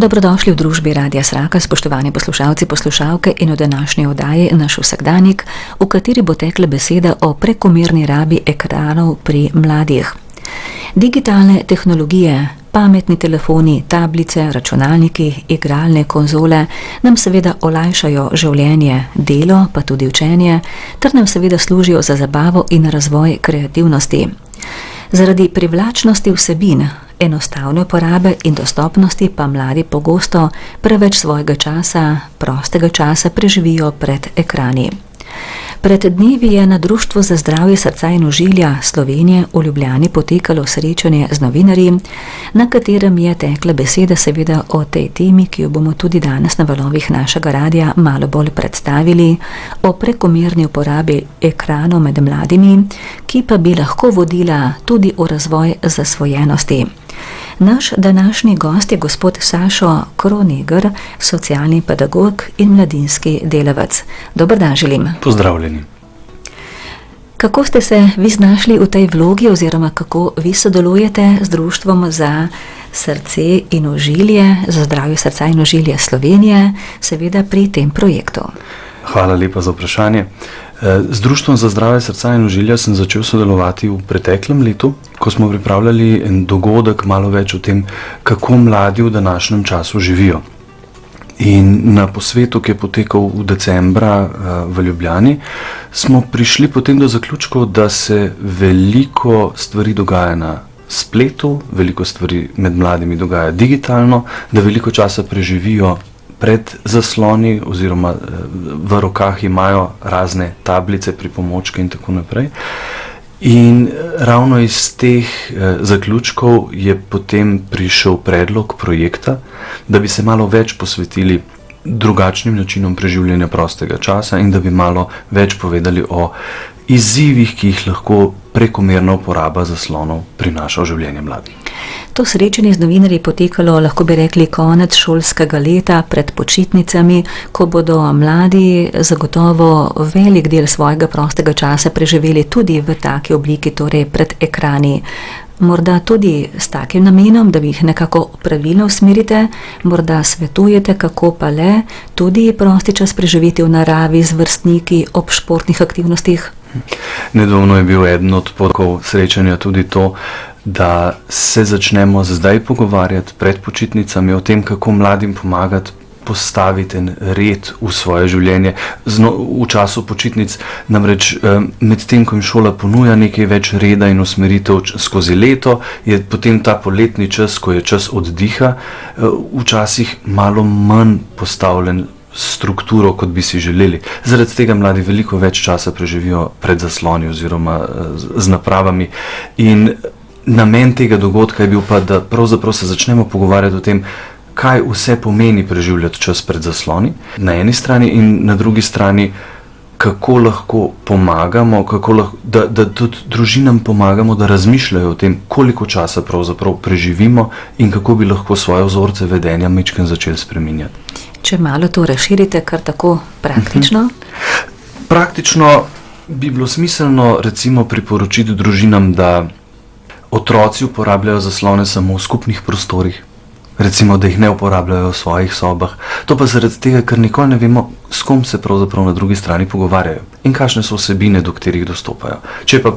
Dobrodošli v družbi Radia Sraka, spoštovani poslušalci, poslušalke in v današnji oddaji Naš vsakdanjik, v kateri bo tekla beseda o prekomerni rabi ekranov pri mladih. Digitalne tehnologije, pametni telefoni, tablice, računalniki, igralne konzole nam seveda olajšajo življenje, delo pa tudi učenje, ter nam seveda služijo za zabavo in razvoj kreativnosti. Zaradi privlačnosti vsebin, enostavne uporabe in dostopnosti pa mladi pogosto preveč svojega časa, prostega časa preživijo pred ekrani. Pred dnevi je na Društvu za zdravje srca in ožilja Slovenije v Ljubljani potekalo srečanje z novinarji, na katerem je tekla beseda seveda o tej temi, ki jo bomo tudi danes na valovih našega radia malo bolj predstavili, o prekomerni uporabi ekranov med mladimi, ki pa bi lahko vodila tudi v razvoj zasvojenosti. Naš današnji gost je gospod Sašo Kroneger, socialni pedagog in mladinski delavec. Dober dan želim. Pozdravljeni. Kako ste se vi znašli v tej vlogi oziroma kako vi sodelujete z Društvom za srce in ožilje, za zdravje srca in ožilje Slovenije, seveda pri tem projektu? Hvala lepa za vprašanje. Z Društvom za zdravje srca in ožilja sem začel sodelovati v preteklem letu, ko smo pripravljali en dogodek malo več o tem, kako mladi v današnjem času živijo. In na posvetu, ki je potekal v decembra v Ljubljani, smo prišli potem do zaključkov, da se veliko stvari dogaja na spletu, veliko stvari med mladimi dogaja digitalno, da veliko časa preživijo pred zasloni oziroma v rokah imajo razne tablice, pripomočke in tako naprej. In ravno iz teh zaključkov je potem prišel predlog projekta, da bi se malo več posvetili drugačnim načinom preživljanja prostega časa in da bi malo več povedali o izzivih, ki jih lahko prekomerna uporaba zaslonov prinaša v življenje mladih. To srečanje z novinarji je potekalo, lahko bi rekli, konec šolskega leta pred počitnicami, ko bodo mladi zagotovo velik del svojega prostega časa preživeli tudi v taki obliki, torej pred ekrani. Morda tudi s takim namenom, da vi jih nekako pravilno usmerite, morda svetujete, kako pa le tudi prosti čas preživeti v naravi z vrstniki ob športnih aktivnostih? Nedvomno je bil eden od podkov srečanja tudi to, da se začnemo zdaj pogovarjati pred počitnicami o tem, kako mladim pomagati postaviti en red v svoje življenje v času počitnic. Namreč med tem, ko jim šola ponuja nekaj več reda in usmeritev skozi leto, je potem ta poletni čas, ko je čas oddiha, včasih malo manj postavljen strukturo, kot bi si želeli. Zaradi tega mladi veliko več časa preživijo pred zasloni oziroma z napravami. In namen tega dogodka je bil pa, da pravzaprav se začnemo pogovarjati o tem, kaj vse pomeni preživljati čas pred zasloni na eni strani in na drugi strani, kako lahko pomagamo, da tudi družinam pomagamo, da razmišljajo o tem, koliko časa pravzaprav preživimo in kako bi lahko svoje vzorce vedenja majčkeno začeli spreminjati. Če malo to razširite, kar tako praktično? Praktično bi bilo smiselno recimo priporočiti družinam, da otroci uporabljajo zaslone samo v skupnih prostorih. Recimo, da jih ne uporabljajo v svojih sobah. To pa zaradi tega, ker nikoli ne vemo, s kom se pravzaprav na drugi strani pogovarjajo in kakšne so vsebine, do katerih dostopajo. Če pa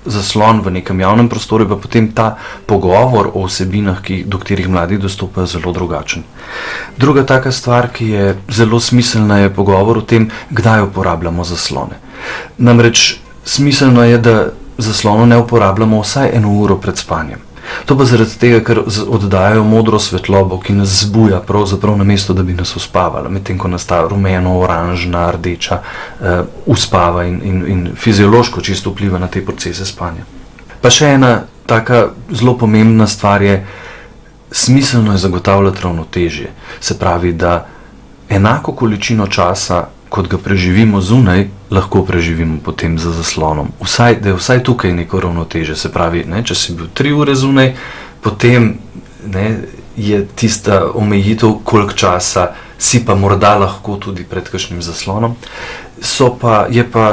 zaslon v nekem javnem prostoru, pa potem ta pogovor o vsebinah, do katerih mladi dostopajo, zelo drugačen. Druga taka stvar, ki je zelo smiselna, je pogovor o tem, kdaj uporabljamo zaslone. Namreč smiselno je, da zaslonu ne uporabljamo vsaj 1 uro pred spanjem. To pa zaradi tega, ker oddajajo modro svetlobo, ki nas zbuja pravzaprav namesto, da bi nas uspavala, medtem ko nas ta rumeno, oranžna, rdeča uspava in fiziološko čisto vpliva na te procese spanja. Pa še ena taka zelo pomembna stvar je, smiselno je zagotavljati ravnotežje. Se pravi, da enako količino časa, kot ga preživimo zunaj, lahko preživimo potem za zaslonom. Da je vsaj tukaj neko ravnotežje. Se pravi, če si bil 3 ure zunaj, potem je tista omejitev, koliko časa si pa morda lahko tudi pred kakšnim zaslonom. Je pa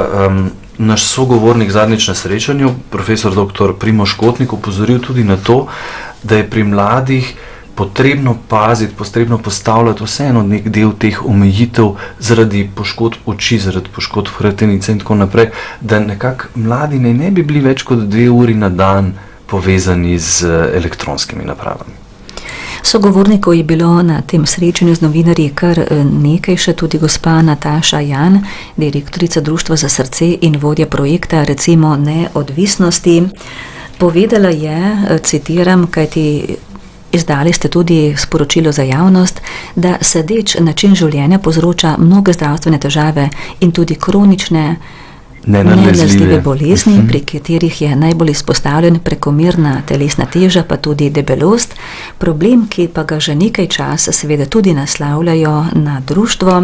naš sogovornik zadnjič na srečanju, profesor dr. Primož Kotnik, opozoril tudi na to, da je pri mladih potrebno paziti, potrebno postavljati vseeno nek del teh omejitev zaradi poškodb oči, zaradi poškodb hrbtenice in tako naprej, da nekako mladi ne bi bili več kot 2 uri na dan povezani z elektronskimi napravami. Sogovornikov je bilo na tem srečanju z novinarji kar nekaj, še tudi gospa Nataša Jan, direktorica Društva za srce in vodja projekta Recimo neodvisnosti. Povedala je, citiram, kajti izdali ste tudi sporočilo za javnost, da sedeč način življenja povzroča mnoge zdravstvene težave in tudi kronične nenalezljive bolezni, pri katerih je najbolj izpostavljen prekomerna telesna teža, pa tudi debelost. Problem, ki pa ga že nekaj časa seveda tudi naslavljajo na društvo,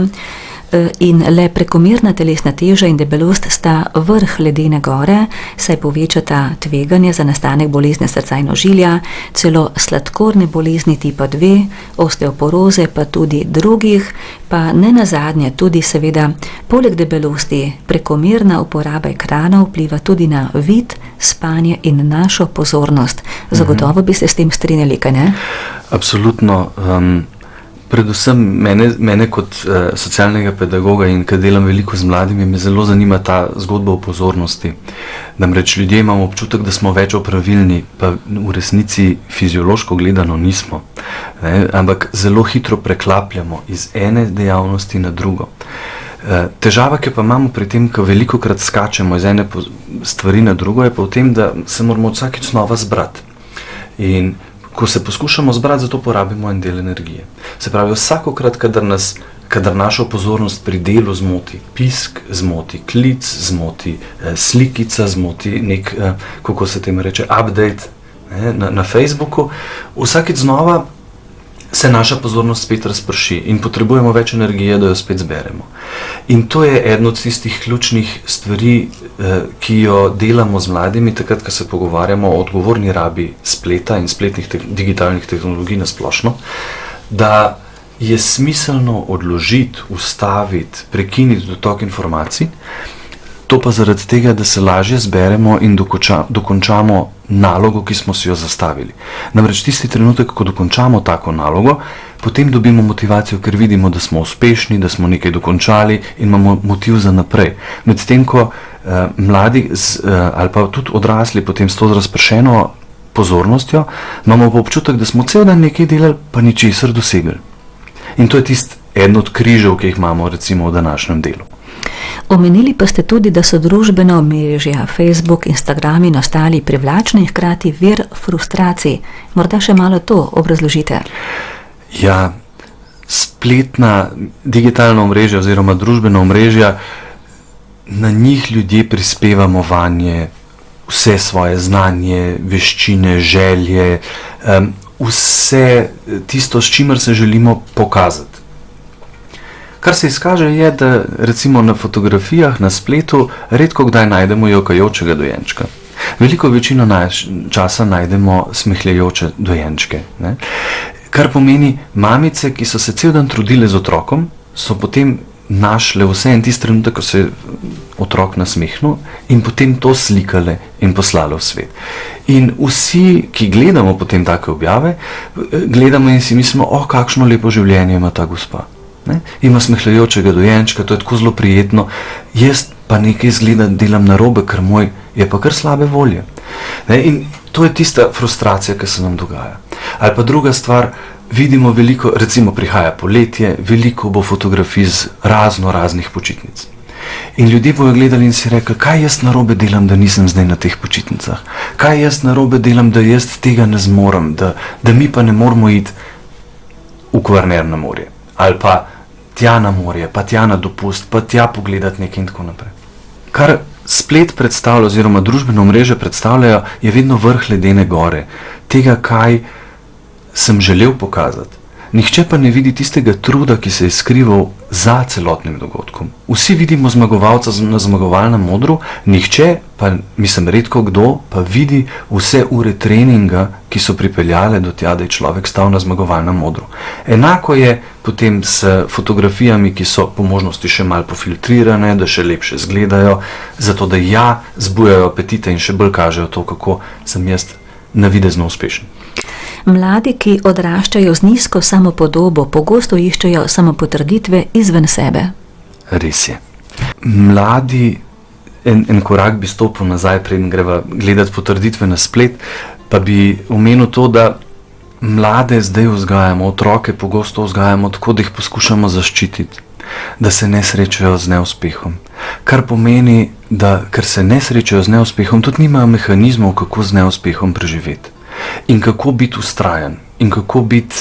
in le prekomerna telesna teža in debelost sta vrh ledene gore, saj povečata tveganje za nastanek bolezni srca in ožilja, celo sladkorne bolezni tipa 2, osteoporoze pa tudi drugih, pa ne nazadnje tudi seveda poleg debelosti prekomerna uporaba ekranov vpliva tudi na vid, spanje in našo pozornost. Zagotovo bi se s tem strinjali, kaj ne? Absolutno. Predvsem mene kot socialnega pedagoga in ker delam veliko z mladimi, me zelo zanima ta zgodba o pozornosti. Namreč ljudje imamo občutek, da smo več opravilni, pa v resnici fiziološko gledano nismo. Ampak zelo hitro preklapljamo iz ene dejavnosti na drugo. Težava, ki pa imamo pri tem, ko velikokrat skačemo iz ene stvari na drugo, je pa v tem, da se moramo vsakič znova zbrati. In ko se poskušamo zbrati, zato porabimo en del energije. Se pravi, vsakokrat, kadar našo pozornost pri delu zmoti, pisk zmoti, klic zmoti, slikica zmoti, nek, kako se temu reče, update na Facebooku, vsakič znova se naša pozornost spet razprši in potrebujemo več energije, da jo spet zberemo. In to je eno od tistih ključnih stvari, ki jo delamo z mladimi, takrat, ko se pogovarjamo o odgovorni rabi spleta in spletnih digitalnih tehnologij na splošno, da je smiselno odložiti, ustaviti, prekiniti dotok informacij, to pa zaradi tega, da se lažje zberemo in dokončamo nalogo, ki smo si jo zastavili. Namreč tisti trenutek, ko dokončamo tako nalogo, potem dobimo motivacijo, ker vidimo, da smo uspešni, da smo nekaj dokončali in imamo motiv za naprej. Medtem ko mladi ali pa tudi odrasli potem s to razpršeno pozornostjo, imamo pa občutek, da smo cel dan nekaj delali, pa ničesar dosegli. In to je tisti eden od križev, ki jih imamo recimo v današnjem delu. Omenili pa ste tudi, da so družbena omrežja Facebook, Instagram in ostali privlačni in hkrati vir frustracij. Morda še malo to obrazložite. Ja, spletna digitalna omrežja oziroma družbena omrežja, na njih ljudje prispevamo vanje vse svoje znanje, veščine, želje, vse tisto, s čimer se želimo pokazati. Kar se izkaže je, da recimo na fotografijah na spletu redko kdaj najdemo jokajočega dojenčka. Veliko večino časa najdemo smehljajoče dojenčke. Ne? Kar pomeni, mamice, ki so se cel dan trudile z otrokom, so potem našle vse en tisti trenutek, ko se je otrok nasmehnil in potem to slikale in poslale v svet. In vsi, ki gledamo potem take objave, gledamo in si mislimo, kakšno lepo življenje ima ta gospa. Ne? Ima smehljajočega dojenčka, to je tako zelo prijetno, jaz pa nekaj izgleda delam narobe, ker moj je pa kar slabe volje. Ne? In to je tista frustracija, ki se nam dogaja. Ali pa druga stvar, vidimo veliko, recimo prihaja poletje, veliko bo fotografij z raznih počitnic. In ljudje bojo gledali in si rekli, kaj jaz narobe delam, da nisem zdaj na teh počitnicah? Kaj jaz narobe delam, da jaz tega ne zmorem, da mi pa ne moramo iti v Kvarner na morje? Ali pa tja na morje, pa tja na dopust, pa tja pogledati nekaj in tako naprej. Kar splet predstavlja, oziroma družbeno omrežje predstavljajo, je vedno vrh ledene gore, tega, kaj sem želel pokazati. Nihče pa ne vidi tistega truda, ki se je skrival za celotnim dogodkom. Vsi vidimo zmagovalca na zmagovalnem odru, nihče, pa mislim redko kdo, pa vidi vse ure treninga, ki so pripeljale do tja, da je človek stal na zmagovalnem odru. Enako je potem s fotografijami, ki so po možnosti še malo pofiltrirane, da še lepše izgledajo, zato da zbujajo apetite in še bolj kažejo to, kako sem jaz navidezno uspešen. Mladi, ki odraščajo z nizko samopodobo, pogosto iščejo samopotrditve izven sebe. Res je. Mladi, en korak bi stopil nazaj, preden greva gledati potrditve na splet, pa bi omenil to, da mlade zdaj vzgajamo, otroke pogosto vzgajamo tako, da jih poskušamo zaščititi, da se ne srečajo z neuspehom. Kar pomeni, da ker se ne srečajo z neuspehom, tudi nimajo mehanizmov, kako z neuspehom preživeti. In kako biti vztrajen, in kako biti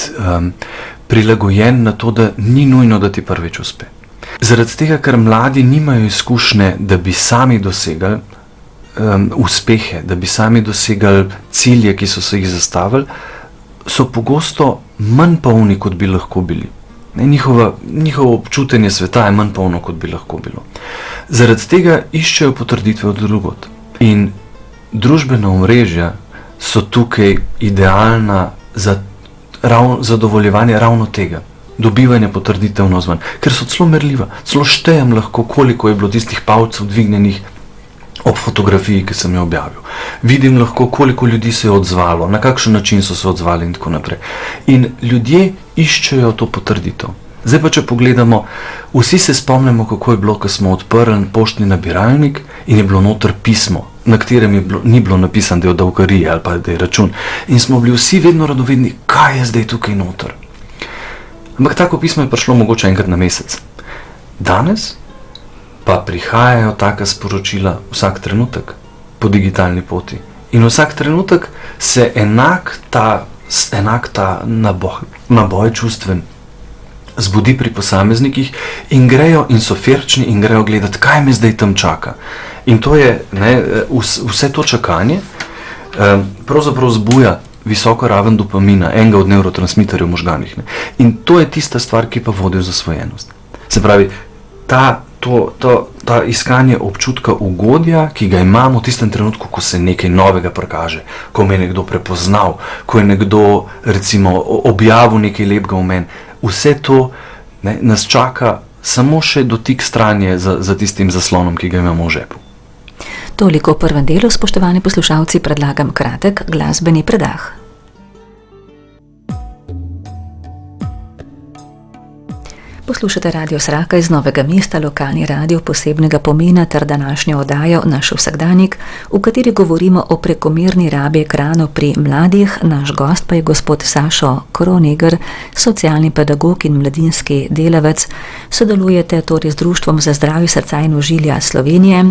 prilagojen na to, da ni nujno, da ti prvič uspe. Zaradi tega, ker mladi nimajo izkušnje, da bi sami dosegali uspehe, da bi sami dosegali cilje, ki so se jih zastavili, so pogosto manj polni, kot bi lahko bili. Njihovo občutenje sveta je manj polno, kot bi lahko bilo. Zaradi tega iščejo potrditve od drugod. In družbena omrežja so tukaj idealna za zadovoljevanje ravno tega, dobivanje potrditev navzven, ker so celo merljiva. Celo štejem lahko, koliko je bilo tistih palcev dvignjenih ob fotografiji, ki sem jo objavil. Vidim lahko, koliko ljudi se je odzvalo, na kakšen način so se odzvali in tako naprej. In ljudje iščejo to potrditev. Zdaj pa, če pogledamo, vsi se spomnimo, kako je bilo, ko smo odprli poštni nabiralnik in je bilo noter pismo, na katerem ni bilo napisano, da je od davkarije ali pa da je račun. In smo bili vsi vedno radovedni, kaj je zdaj tukaj noter. Ampak tako pismo je prišlo mogoče enkrat na mesec. Danes pa prihajajo taka sporočila vsak trenutek po digitalni poti. In vsak trenutek se enak ta naboj čustven zbudi pri posameznikih in grejo in so ferčni in grejo gledati, kaj me zdaj tam čaka. In to je, vse to čakanje pravzaprav zbuja visoko raven dopamina, enega od nevrotransmiterjev v možganih. In to je tista stvar, ki pa vodi v zasvojenost. Se pravi, ta iskanje občutka ugodja, ki ga imamo v tistem trenutku, ko se nekaj novega prikaže, ko me je nekdo prepoznal, ko je nekdo recimo objavil nekaj lepega v meni, vse to nas čaka samo še dotik stranje za tistim zaslonom, ki ga imamo v žepu. Toliko v prvem delu, spoštovani poslušalci, predlagam kratek glasbeni predah. Poslušate Radio Sraka iz Novega mesta, lokalni radio posebnega pomena ter današnjo oddajo Naš vsakdanik, v kateri govorimo o prekomerni rabi ekranov pri mladih. Naš gost pa je gospod Sašo Kroneger, socialni pedagog in mladinski delavec. Sodelujete torej z Društvom za zdravje srca in ožilja Slovenije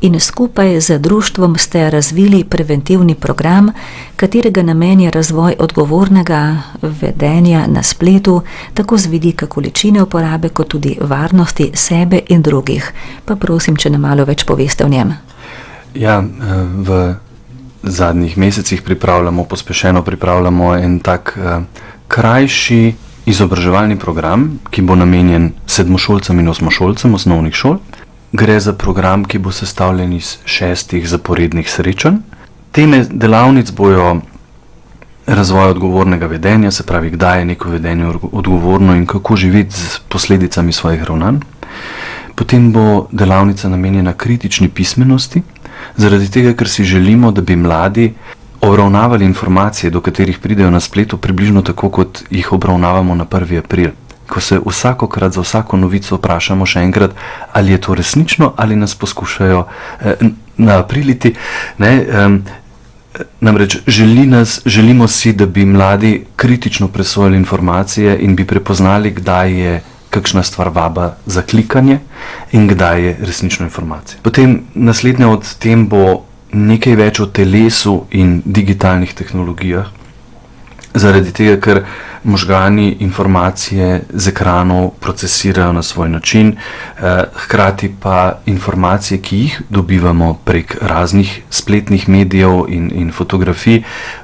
in skupaj z društvom ste razvili preventivni program, katerega namen je razvoj odgovornega vedenja na spletu, tako z vidika količine uporabe, kot tudi varnosti sebe in drugih. Pa prosim, če nam malo več poveste o njem. Ja, v zadnjih mesecih pospešeno pripravljamo en tak krajši izobraževalni program, ki bo namenjen sedmošolcem in osmošolcem osnovnih šol. Gre za program, ki bo sestavljen iz 6 zaporednih srečanj. Teme delavnic bojo razvoj odgovornega vedenja, se pravi, kdaj je neko vedenje odgovorno in kako živeti z posledicami svojih ravnanj. Potem bo delavnica namenjena kritični pismenosti, zaradi tega, ker si želimo, da bi mladi obravnavali informacije, do katerih pridejo na spletu, približno tako, kot jih obravnavamo na 1. april. Ko se vsakokrat za vsako novico vprašamo še enkrat, ali je to resnično, ali nas poskušajo naapriliti. Namreč želimo si, da bi mladi kritično presojali informacije in bi prepoznali, kdaj je kakšna stvar vaba za klikanje in kdaj je resnično informacija. Potem naslednja od tem bo nekaj več o telesu in digitalnih tehnologijah, zaradi tega, ker možgani informacije z ekranov procesirajo na svoj način, hkrati pa informacije, ki jih dobivamo prek raznih spletnih medijev in fotografij,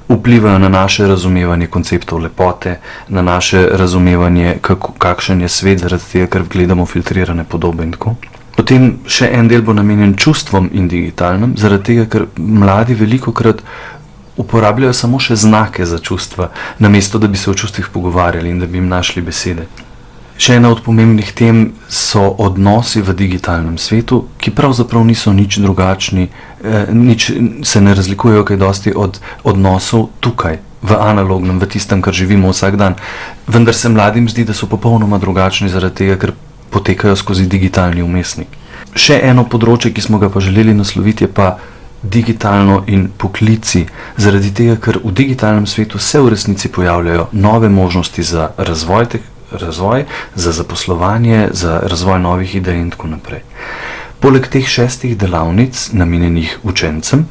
vplivajo na naše razumevanje konceptov lepote, na naše razumevanje, kakšen je svet, zaradi tega, ker gledamo filtrirane podobe in tako. Potem še en del bo namenjen čustvom in digitalnem, zaradi tega, ker mladi velikokrat uporabljajo samo še znake za čustva, namesto da bi se o čustvih pogovarjali in da bi jim našli besede. Še ena od pomembnih tem so odnosi v digitalnem svetu, ki pravzaprav niso nič drugačni, nič se ne razlikujejo kaj dosti od odnosov tukaj, v analognem, v tistem, kar živimo vsak dan. Vendar se mladim zdi, da so popolnoma drugačni zaradi tega, ker potekajo skozi digitalni vmesnik. Še eno področje, ki smo ga pa želeli nasloviti, je pa digitalno in poklici, zaradi tega, ker v digitalnem svetu se v resnici pojavljajo nove možnosti za razvoj, za zaposlovanje, za razvoj novih idej in tako naprej. Poleg teh 6 delavnic, namenjenih učencem,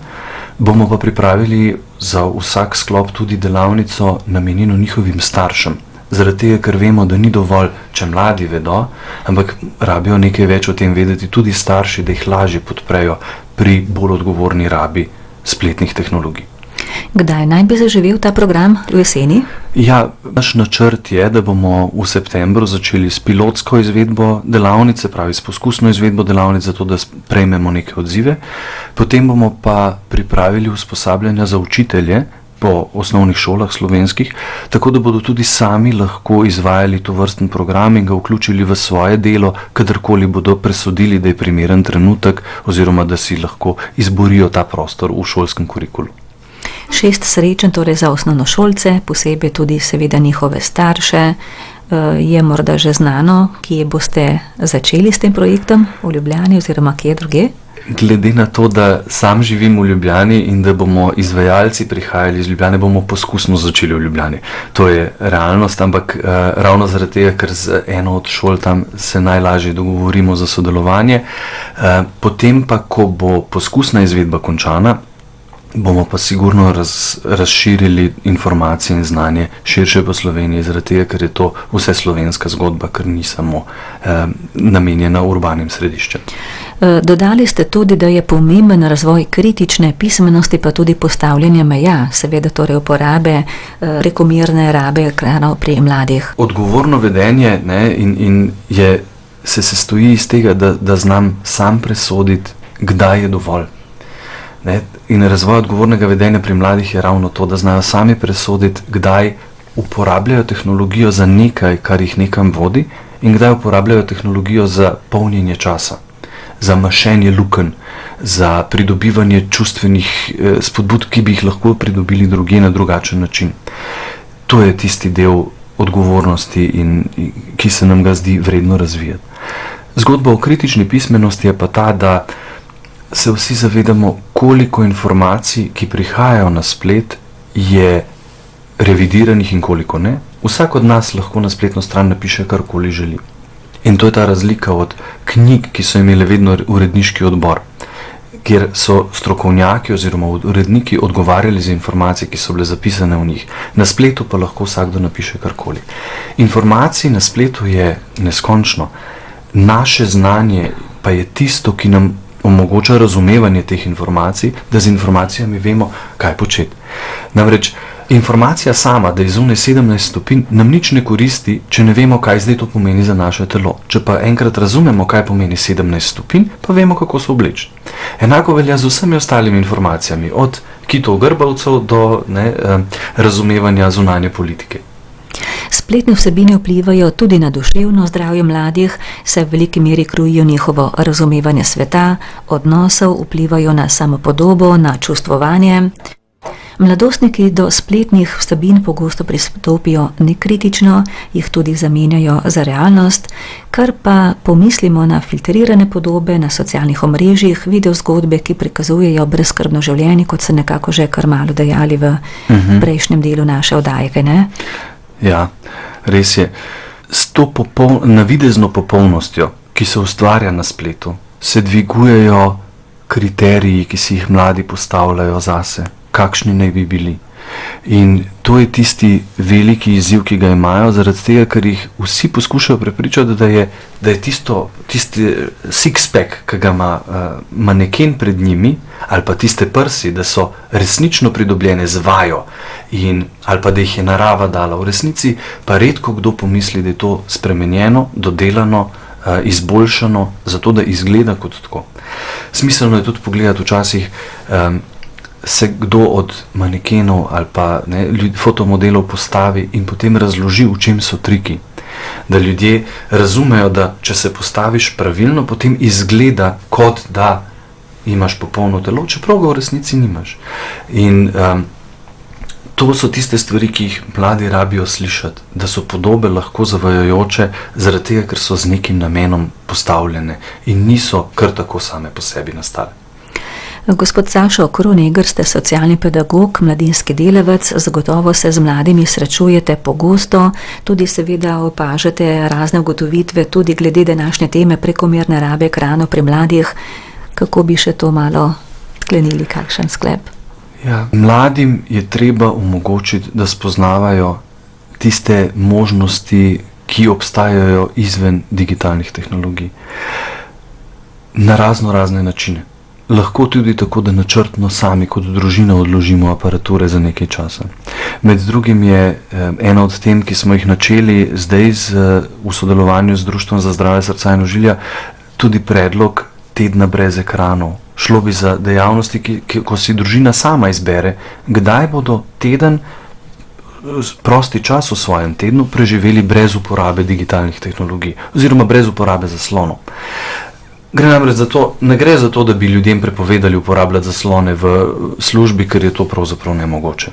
bomo pa pripravili za vsak sklop tudi delavnico namenjeno njihovim staršem. Zaradi tega, ker vemo, da ni dovolj, če mladi vedo, ampak rabijo nekaj več o tem vedeti tudi starši, da jih lažje podprejo pri bolj odgovorni rabi spletnih tehnologij. Kdaj naj bi zaživel ta program, v jeseni? Ja, naš načrt je, da bomo v septembru začeli s pilotsko izvedbo delavnice, pravi s poskusno izvedbo delavnice, zato da prejmemo neke odzive. Potem bomo pa pripravili usposabljanja za učitelje po osnovnih šolah slovenskih, tako da bodo tudi sami lahko izvajali to vrsten program in ga vključili v svoje delo, kadarkoli bodo presodili, da je primeren trenutek oziroma da si lahko izborijo ta prostor v šolskem kurikulu. 6 srečanj torej za osnovnošolce, posebej tudi seveda njihove starše. Je morda že znano, kje boste začeli s tem projektom, v Ljubljani oziroma kje druge? Glede na to, da sam živim v Ljubljani in da bomo izvajalci prihajali iz Ljubljane, bomo poskusno začeli v Ljubljani. To je realnost, ampak ravno zaradi tega, ker z eno od šol tam se najlažje dogovorimo za sodelovanje. Potem pa, ko bo poskusna izvedba končana, bomo pa sigurno razširili informacije in znanje širše po Sloveniji, zaradi tega, ker je to vse slovenska zgodba, ker ni samo namenjena urbanim središčem. Dodali ste tudi, da je pomemben razvoj kritične pismenosti, pa tudi postavljanje meja, seveda torej uporabe prekomerne rabe ekranov pri mladih. Odgovorno vedenje se sestoji iz tega, da znam sam presoditi, kdaj je dovolj. In razvoj odgovornega vedenja pri mladih je ravno to, da znajo sami presoditi, kdaj uporabljajo tehnologijo za nekaj, kar jih nekam vodi, in kdaj uporabljajo tehnologijo za polnjenje časa, za mašenje lukenj, za pridobivanje čustvenih spodbud, ki bi jih lahko pridobili drugje na drugačen način. To je tisti del odgovornosti, ki se nam ga zdi vredno razvijati. Zgodba o kritični pismenosti je pa ta, da se vsi zavedamo, koliko informacij, ki prihajajo na splet, je revidiranih in koliko ne. Vsak od nas lahko na spletno stran napiše, karkoli želi. In to je ta razlika od knjig, ki so imele vedno uredniški odbor, kjer so strokovnjaki oziroma uredniki odgovarjali za informacije, ki so bile zapisane v njih. Na spletu pa lahko vsakdo napiše karkoli. Informacij na spletu je neskončno. Naše znanje pa je tisto, ki nam omogoča razumevanje teh informacij, da z informacijami vemo, kaj početi. Namreč informacija sama, da je zunaj 17 stopinj, nam nič ne koristi, če ne vemo, kaj zdaj to pomeni za naše telo. Če pa enkrat razumemo, kaj pomeni 17 stopinj, pa vemo, kako se obleči. Enako velja z vsemi ostalimi informacijami, od kitov grbavcev do razumevanja zunanje politike. Spletne vsebine vplivajo tudi na duševno zdravje mladih, saj v veliki meri krojijo njihovo razumevanje sveta, odnosov, vplivajo na samopodobo, na čustvovanje. Mladostniki do spletnih vsebin pogosto pristopijo nekritično, jih tudi zamenjajo za realnost, kar pa pomislimo na filtrirane podobe na socialnih omrežjih, videozgodbe, ki prikazujejo brezskrbno življenje, kot se nekako že kar malo dejali v prejšnjem delu naše oddaje, ne? Ja, res je. S to navidezno popolnostjo, ki se ustvarja na spletu, se dvigujejo kriteriji, ki si jih mladi postavljajo zase, kakšni naj bi bili. In to je tisti veliki izziv, ki ga imajo, zaradi tega, ker jih vsi poskušajo prepričati, da je tisti six-pack, ki ga ima maneken pred njimi, ali pa tiste prsi, da so resnično pridobljene z vajo, ali pa da jih je narava dala. V resnici pa redko kdo pomisli, da je to spremenjeno, dodelano, izboljšano, zato da izgleda kot tako. Smiselno je tudi pogledati včasih, se kdo od manekenov ali pa fotomodelov postavi in potem razloži, v čem so triki. Da ljudje razumejo, da če se postaviš pravilno, potem izgleda, kot da imaš popolno telo, čeprav ga v resnici nimaš. In To so tiste stvari, ki jih mladi rabijo slišati, da so podobe lahko zavajajoče, zaradi tega, ker so z nekim namenom postavljene in niso kar tako same po sebi nastale. Gospod Sašo Kroneger, ste socialni pedagog, mladinski delavec, zagotovo se z mladimi srečujete pogosto, tudi seveda opažate razne ugotovitve, tudi glede današnje teme prekomerne rabe ekranov pri mladih. Kako bi še to malo sklenili, kakšen sklep? Ja, mladim je treba omogočiti, da spoznavajo tiste možnosti, ki obstajajo izven digitalnih tehnologij. Na razne načine. Lahko tudi tako, da načrtno sami kot družina odložimo aparature za nekaj časa. Med drugim je ena od tem, ki smo jih načeli zdaj v sodelovanju z Društvom za zdravje srca in ožilja, tudi predlog tedna brez ekranov. Šlo bi za dejavnosti, ko si družina sama izbere, kdaj bodo teden, prosti čas v svojem tednu preživeli brez uporabe digitalnih tehnologij oziroma brez uporabe zaslonov. Gre namreč za to, ne gre za to, da bi ljudem prepovedali uporabljati zaslone v službi, ker je to pravzaprav nemogoče.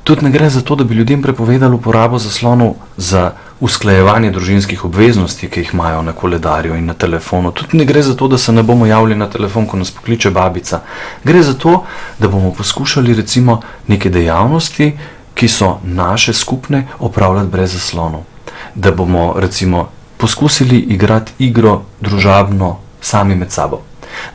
Tudi ne gre za to, da bi ljudem prepovedali uporabo zaslonov za usklajevanje družinskih obveznosti, ki jih imajo na koledarju in na telefonu. Tudi ne gre za to, da se ne bomo javili na telefon, ko nas pokliče babica. Gre za to, da bomo poskušali recimo neke dejavnosti, ki so naše skupne, opravljati brez zaslonov. Da bomo recimo poskusili igrati igro družabno sami med sabo.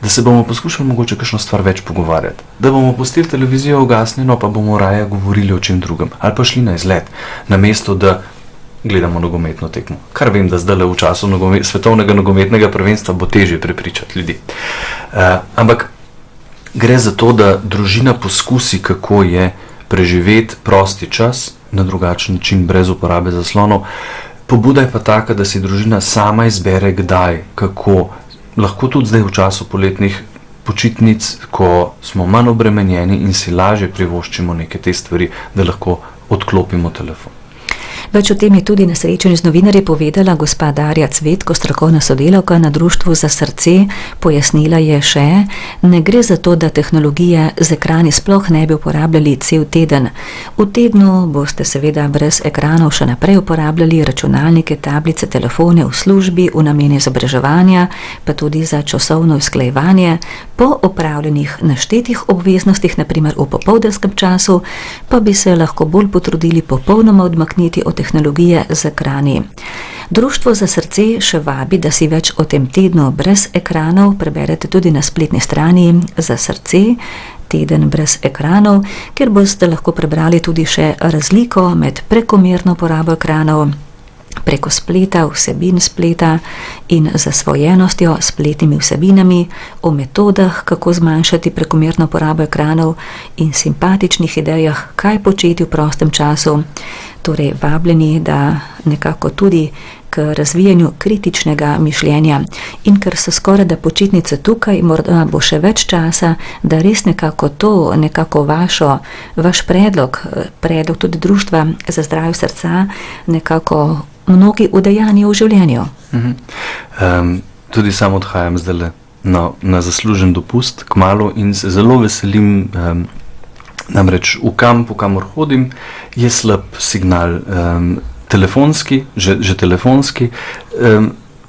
Da se bomo poskušali mogoče kakšno stvar več pogovarjati. Da bomo pustili televizijo ugasnjeno, pa bomo raje govorili o čem drugem. Ali pa šli na izlet, namesto da gledamo nogometno tekmo. Kar vem, da zdaj v času svetovnega nogometnega prvenstva bo težje prepričati ljudi. Ampak gre za to, da družina poskusi, kako je preživeti prosti čas na drugačen način, brez uporabe zaslonov. Pobuda je pa taka, da si družina sama izbere kdaj, kako. Lahko tudi zdaj v času poletnih počitnic, ko smo manj obremenjeni in si lažje privoščimo neke te stvari, da lahko odklopimo telefon. Več o tem je tudi na srečanju z novinarji povedala gospa Darja Cvetko, strokovna sodelavka na Društvu za srce. Pojasnila je še, ne gre za to, da tehnologije z ekrani sploh ne bi uporabljali cel teden. V tednu boste seveda brez ekranov še naprej uporabljali računalnike, tablice, telefone v službi, v namen izobraževanja, pa tudi za časovno usklajevanje. Po opravljenih naštetih obveznostih, na primer v popoldanskem času, pa bi se lahko bolj potrudili popolnoma odmakniti od tehnologije z ekrani. Društvo za srce še vabi, da si več o tem tednu brez ekranov preberete tudi na spletni strani Za srce, teden brez ekranov, kjer boste lahko prebrali tudi še razliko med prekomerno porabo ekranov preko spleta, vsebin spleta in zasvojenostjo s spletnimi vsebinami, o metodah, kako zmanjšati prekomerno porabo ekranov in simpatičnih idejah, kaj početi v prostem času. Torej vabljeni, da nekako tudi k razvijanju kritičnega mišljenja. In ker so skoraj da počitnice tukaj, morda bo še več časa, da res nekako vaš predlog tudi Društva za zdravje srca nekako mnogi udejanijo v življenju. Tudi sam odhajam zdaj na zaslužen dopust kmalu in se zelo veselim, namreč v kampu, kamor hodim, je slab signal telefonski, že telefonski,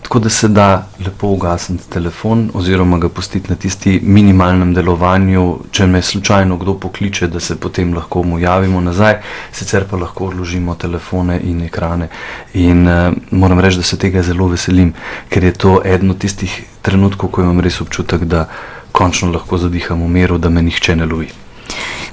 tako da se da lepo ugasniti telefon oziroma ga pustiti na tisti minimalnem delovanju, če me slučajno kdo pokliče, da se potem lahko mu javimo nazaj, sicer pa lahko odložimo telefone in ekrane. In moram reči, da se tega zelo veselim, ker je to eden od tistih trenutkov, ko imam res občutek, da končno lahko zadiham v miru, da me nihče ne lovi.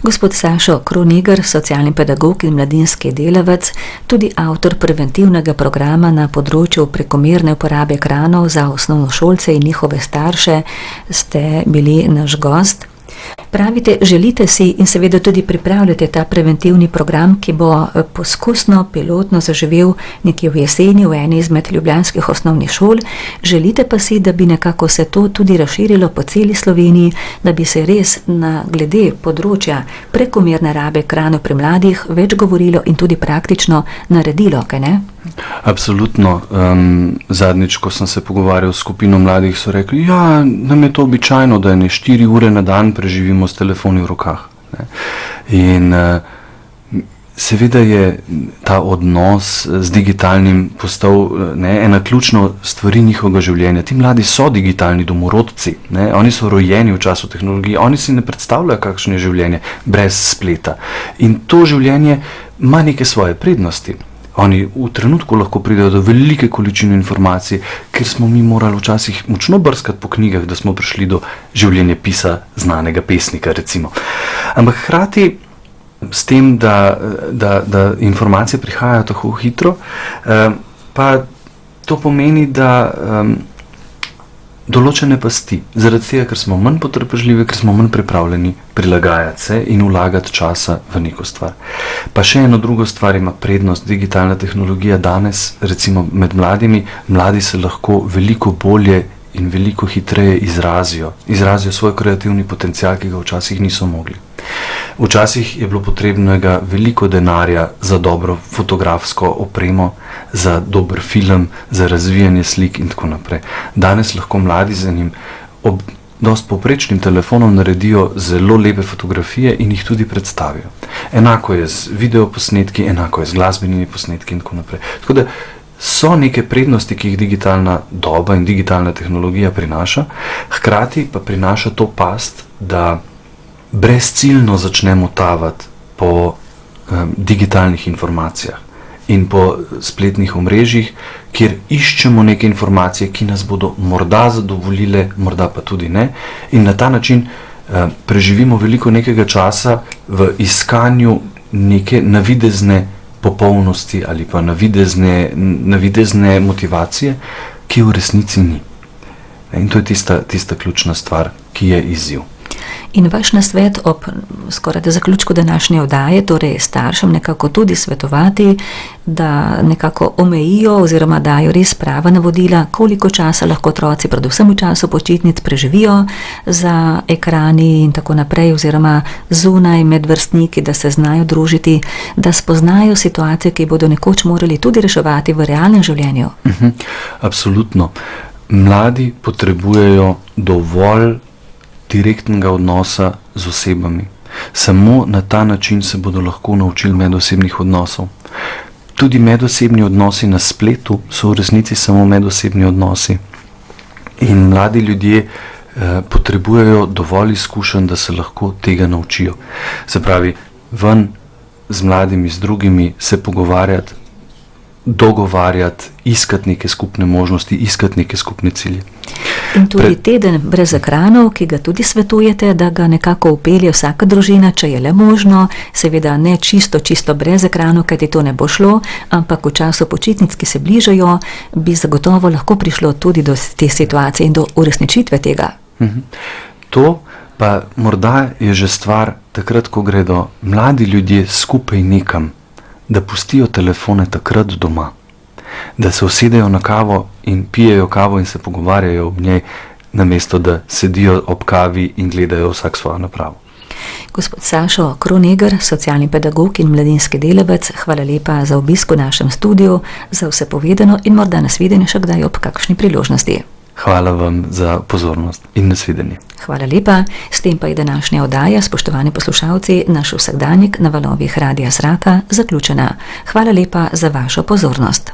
Gospod Sašo Kroneger, socialni pedagog in mladinski delavec, tudi avtor preventivnega programa na področju prekomerne uporabe ekranov za osnovnošolce in njihove starše, ste bili naš gost. Pravite, želite si in seveda tudi pripravljate ta preventivni program, ki bo poskusno, pilotno zaživel nekje v jeseni v eni izmed ljubljanskih osnovnih šol. Želite pa si, da bi nekako se to tudi razširilo po celi Sloveniji, da bi se res glede področja prekomerne rabe ekranov pri mladih več govorilo in tudi praktično naredilo, kaj ne? Absolutno. Zadnjič, ko sem se pogovarjal s skupino mladih, so rekli, ja, nam je to običajno, da 4 ure na dan preživimo s telefoni v rokah. Ne? In seveda je ta odnos z digitalnim postal ena ključna stvar njihovega življenja. Ti mladi so digitalni domorodci, oni so rojeni v času tehnologije, oni si ne predstavljajo, kakšno je življenje brez spleta. In to življenje ima neke svoje prednosti. Oni v trenutku lahko pridejo do velike količine informacij, ker smo mi morali včasih močno brskati po knjigah, da smo prišli do življenjepisa znanega pesnika, recimo. Ampak hkrati s tem, da informacije prihajajo tako hitro, pa to pomeni, da določene pasti, zaradi tega, ker smo manj potrpežljivi, ker smo manj pripravljeni prilagajati se in vlagati časa v neko stvar. Pa še eno drugo stvar ima prednost digitalna tehnologija danes, recimo med mladimi. Mladi se lahko veliko bolje in veliko hitreje izrazijo svoj kreativni potencial, ki ga včasih niso mogli. Včasih je bilo potrebnega veliko denarja za dobro fotografsko opremo, za dober film, za razvijanje slik in tako naprej. Danes lahko mladi z enim dosti povprečnim telefonom naredijo zelo lepe fotografije in jih tudi predstavijo. Enako je z videoposnetki, enako je z glasbenimi posnetki in tako naprej. Tako da so neke prednosti, ki jih digitalna doba in digitalna tehnologija prinaša, hkrati pa prinaša to past, da brezciljno začnemo tavati po digitalnih informacijah in po spletnih omrežjih, kjer iščemo neke informacije, ki nas bodo morda zadovoljile, morda pa tudi ne, in na ta način preživimo veliko nekega časa v iskanju neke navidezne popolnosti ali pa navidezne motivacije, ki v resnici ni. In to je tista ključna stvar, ki je izziv. In vaš nasvet ob skoraj zaključku današnje oddaje, torej staršem nekako tudi svetovati, da nekako omejijo oziroma dajo res prava navodila, koliko časa lahko otroci, predvsem v času počitnic, preživijo za ekrani in tako naprej, oziroma zunaj med vrstniki, da se znajo družiti, da spoznajo situacije, ki bodo nekoč morali tudi reševati v realnem življenju. Absolutno. Mladi potrebujejo dovolj direktnega odnosa z osebami. Samo na ta način se bodo lahko naučili medosebnih odnosov. Tudi medosebni odnosi na spletu so v resnici samo medosebni odnosi. In mladi ljudje potrebujejo dovolj izkušenj, da se lahko tega naučijo. Se pravi, ven z mladimi, z drugimi se pogovarjati, dogovarjati, iskati neke skupne možnosti, iskati neke skupne cilje. In tudi teden brez ekranov, ki ga tudi svetujete, da ga nekako vpelje vsaka družina, če je le možno, seveda ne čisto brez ekranov, kajti to ne bo šlo, ampak v času počitnic, ki se bližajo, bi zagotovo lahko prišlo tudi do te situacije in do uresničitve tega. To pa morda je že stvar takrat, ko gredo mladi ljudje skupaj nekam, da pustijo telefone takrat doma, da se usedejo na kavo in pijejo kavo in se pogovarjajo ob njej, namesto da sedijo ob kavi in gledajo vsak svojo napravo. Gospod Sašo Kronegar, socialni pedagog in mladinski delavec, hvala lepa za obisk v našem studiu, za vse povedano in morda nasvidenje še kdaj ob kakšni priložnosti. Hvala vam za pozornost in nasvidenje. Hvala lepa. S tem pa je današnja oddaja, spoštovani poslušalci, naš vsakdanjik na valovih Radia Zraka zaključena. Hvala lepa za vašo pozornost.